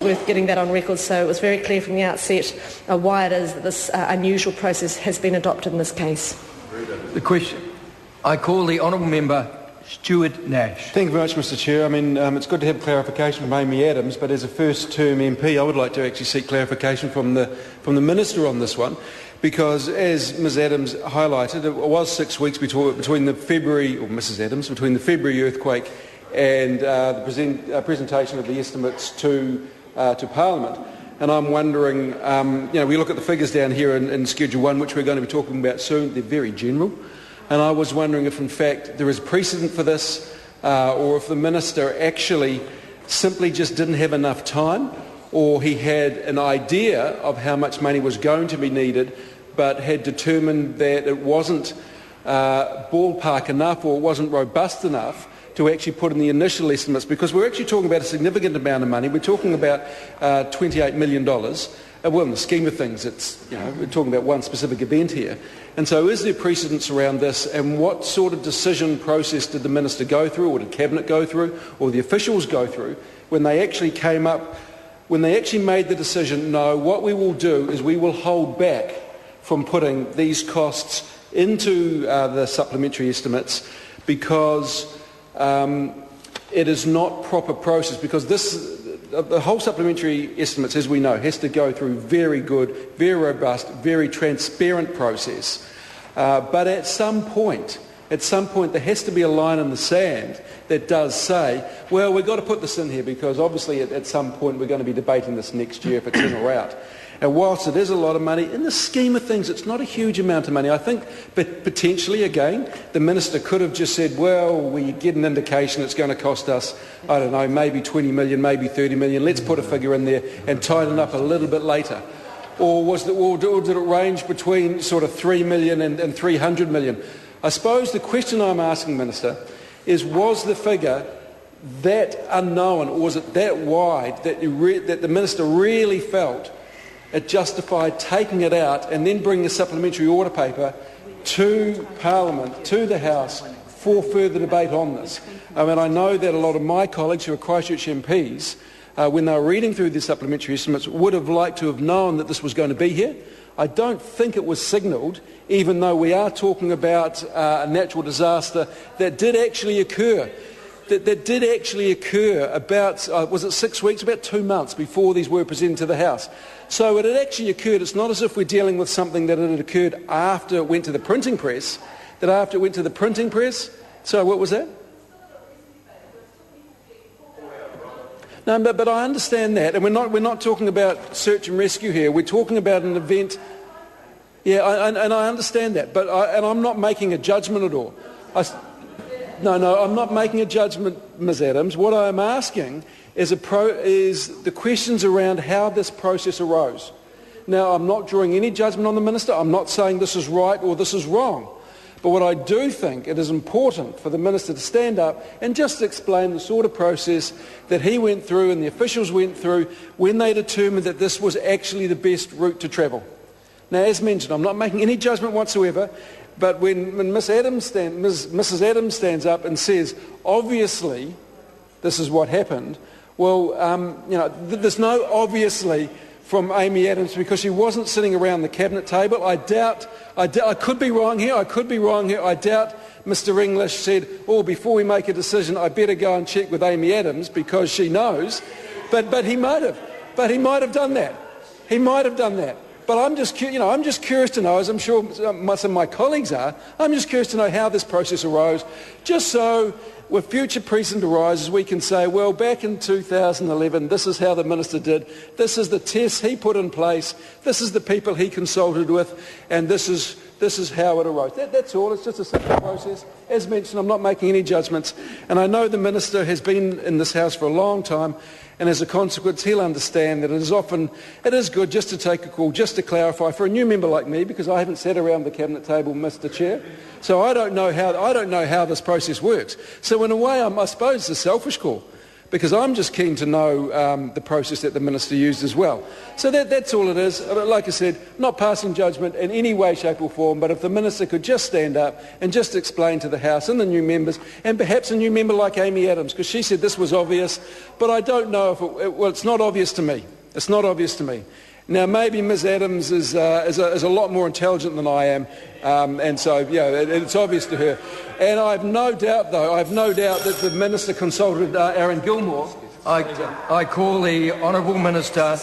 Worth getting that on record, so it was very clear from the outset why it is that this unusual process has been adopted in this case. The question. I call the honourable member Stuart Nash. Thank you very much, Mr Chair. I mean, it's good to have clarification from Amy Adams, but as a first-term MP, I would like to actually seek clarification from the Minister on this one, because as Ms Adams highlighted, it was 6 weeks between the February, or Mrs Adams, between the February earthquake and the presentation of the estimates to Parliament. And I'm wondering, we look at the figures down here in Schedule 1, which we're going to be talking about soon. They're very general. And I was wondering if, in fact, there is precedent for this, or if the Minister actually simply just didn't have enough time, or he had an idea of how much money was going to be needed, but had determined that it wasn't ballpark enough or it wasn't robust enough to actually put in the initial estimates, because we're actually talking about a significant amount of money. We're talking about $28 million. Well, in the scheme of things, it's, we're talking about one specific event here. And so is there precedence around this, and what sort of decision process did the Minister go through, or did Cabinet go through, or the officials go through, when they actually came up, when they actually made the decision, no, what we will do is we will hold back from putting these costs into the supplementary estimates because it is not proper process, because the whole supplementary estimates, as we know, has to go through very good, very robust, very transparent process. But at some point, there has to be a line in the sand that does say, well, we've got to put this in here because obviously at some point we're going to be debating this next year if it's in or out. And whilst it is a lot of money, in the scheme of things, it's not a huge amount of money. I think, but potentially, again, the Minister could have just said, well, we get an indication it's going to cost us, I don't know, maybe 20 million, maybe 30 million. Let's put a figure in there and tighten up a little bit later. Or did it range between sort of 3 million and 300 million? I suppose the question I'm asking, Minister, is was the figure that unknown, or was it that wide that the Minister really felt it justified taking it out and then bringing a supplementary order paper to Parliament, to the House, for further debate on this? I mean, I know that a lot of my colleagues who are Christchurch MPs, when they were reading through the supplementary estimates, would have liked to have known that this was going to be here. I don't think it was signalled, even though we are talking about a natural disaster that did actually occur. That did actually occur about, was it 6 weeks, about 2 months before these were presented to the House. So it had actually occurred. It's not as if we're dealing with something that had occurred after it went to the printing press, So what was that? No, but I understand that, and we're not talking about search and rescue here. We're talking about an event. Yeah, and I understand that, but I'm not making a judgment at all. No, I'm not making a judgment, Ms Adams. What I'm asking is the questions around how this process arose. Now, I'm not drawing any judgment on the Minister. I'm not saying this is right or this is wrong. But what I do think it is important for the Minister to stand up and just explain the sort of process that he went through and the officials went through when they determined that this was actually the best route to travel. Now, as mentioned, I'm not making any judgment whatsoever, but when Mrs Adams stands up and says, obviously, this is what happened, well, there's no obviously from Amy Adams because she wasn't sitting around the cabinet table. I could be wrong here, I doubt Mr English said, before we make a decision, I better go and check with Amy Adams because she knows. But he might have done that. But I'm just curious to know, as I'm sure some of my colleagues are, I'm just curious to know how this process arose, just so with future precedent arises, we can say, well, back in 2011, this is how the Minister did, this is the test he put in place, this is the people he consulted with, and this is how it arose. That's all. It's just a simple process. As mentioned, I'm not making any judgments, and I know the Minister has been in this House for a long time, and as a consequence, he'll understand that it is good just to take a call, just to clarify for a new member like me, because I haven't sat around the cabinet table, Mr. Chair, so I don't know how this process works. So in a way, I suppose it's a selfish call, because I'm just keen to know the process that the Minister used as well. So that's all it is. Like I said, not passing judgment in any way, shape or form, but if the Minister could just stand up and just explain to the House and the new members, and perhaps a new member like Amy Adams, because she said this was obvious, but I don't know if well, it's not obvious to me. It's not obvious to me. Now, maybe Ms Adams is a lot more intelligent than I am, and so, it's obvious to her. And I have no doubt that the Minister consulted Aaron Gilmore. I call the Honourable Minister.